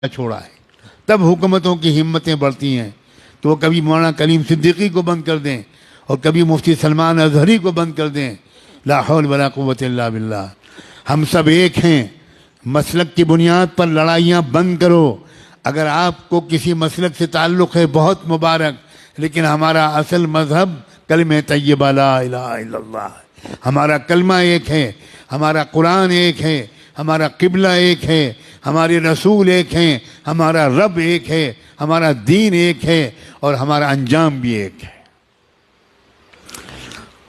چھوڑا ہے، تب حکومتوں کی ہمتیں بڑھتی ہیں کہ وہ کبھی مولانا کلیم صدیقی کو بند کر دیں اور کبھی مفتی سلمان اظہری کو بند کر دیں۔ لا حول ولا قوت الا باللہ۔ ہم سب ایک ہیں، مسلک کی بنیاد پر لڑائیاں بند کرو۔ اگر آپ کو کسی مسلک سے تعلق ہے بہت مبارک، لیکن ہمارا اصل مذہب کلمہ طیبہ لا الہ الا اللہ ہے۔ ہمارا کلمہ ایک ہے، ہمارا قرآن ایک ہے، ہمارا قبلہ ایک ہے، ہمارے رسول ایک ہیں، ہمارا رب ایک ہے، ہمارا دین ایک ہے، اور ہمارا انجام بھی ایک ہے۔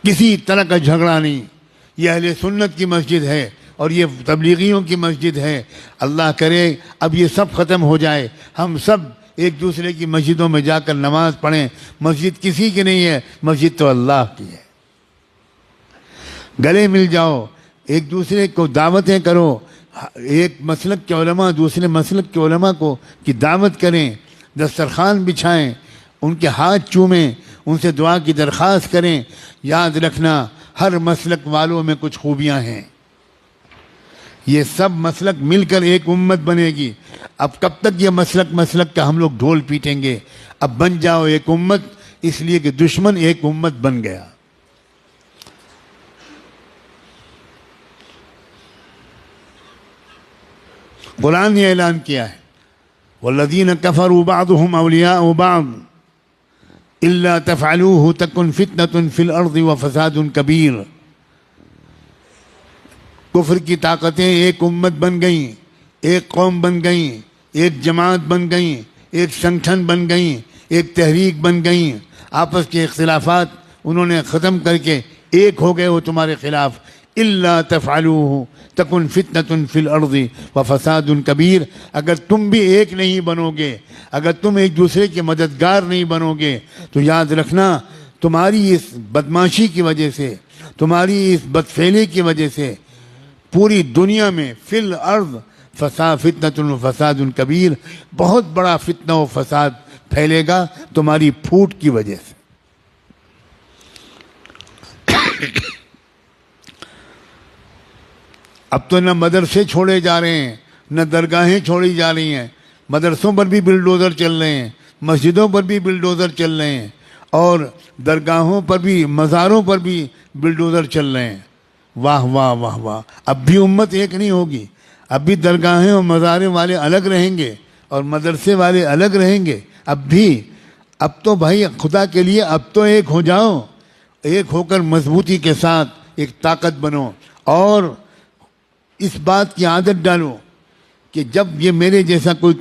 کسی طرح کا جھگڑا نہیں۔ یہ اہل سنت کی مسجد ہے اور یہ تبلیغیوں کی مسجد ہے۔ اللہ کرے اب یہ سب ختم ہو جائے، ہم سب ایک دوسرے کی مسجدوں میں جا کر نماز پڑھیں۔ مسجد کسی کی نہیں ہے، مسجد تو اللہ کی ہے۔ گلے مل جاؤ، ایک دوسرے کو دعوتیں کرو، ایک مسلک کے علماء دوسرے مسلک کے علماء کو کی دعوت کریں، دسترخوان بچھائیں، ان کے ہاتھ چومیں، ان سے دعا کی درخواست کریں۔ یاد رکھنا ہر مسلک والوں میں کچھ خوبیاں ہیں، یہ سب مسلک مل کر ایک امت بنے گی۔ اب کب تک یہ مسلک کا ہم لوگ ڈھول پیٹیں گے؟ اب بن جاؤ ایک امت، اس لیے کہ دشمن ایک امت بن گیا۔ قرآن نے اعلان کیا ہے والذین کفروا بعضهم اولیاء بعض الا تفعلوه تکن فتنة فی الارض وفساد کبیر۔ کفر کی طاقتیں ایک امت بن گئیں، ایک قوم بن گئیں، ایک جماعت بن گئیں، ایک سنگٹھن بن گئیں، ایک تحریک بن گئیں۔ آپس کے اختلافات انہوں نے ختم کر کے ایک ہو گئے وہ تمہارے خلاف۔ الا تفعلوه تکن فتنة فی الارض وفساد کبیر۔ اگر تم بھی ایک نہیں بنو گے، اگر تم ایک دوسرے کے مددگار نہیں بنو گے، تو یاد رکھنا تمہاری اس بدماشی کی وجہ سے، تمہاری اس بدفعلی کی وجہ سے پوری دنیا میں فی الارض فتنة و فساد کبیر، بہت بڑا فتنہ و فساد پھیلے گا تمہاری پھوٹ کی وجہ سے۔ اب تو نہ مدرسے چھوڑے جا رہے ہیں، نہ درگاہیں چھوڑی جا رہی ہیں، مدرسوں پر بھی بلڈوزر چل رہے ہیں، مسجدوں پر بھی بلڈوزر چل رہے ہیں، اور درگاہوں پر بھی، مزاروں پر بھی بلڈوزر چل رہے ہیں۔ واہ واہ واہ واہ۔ اب بھی امت ایک نہیں ہوگی، اب بھی درگاہیں اور مزاریں والے الگ رہیں گے اور مدرسے والے الگ رہیں گے۔ اب تو بھائی خدا کے لیے اب تو ایک ہو جاؤ، ایک ہو کر مضبوطی کے ساتھ ایک طاقت بنو، اور اس بات کی عادت ڈالو کہ جب یہ میرے جیسا کوئی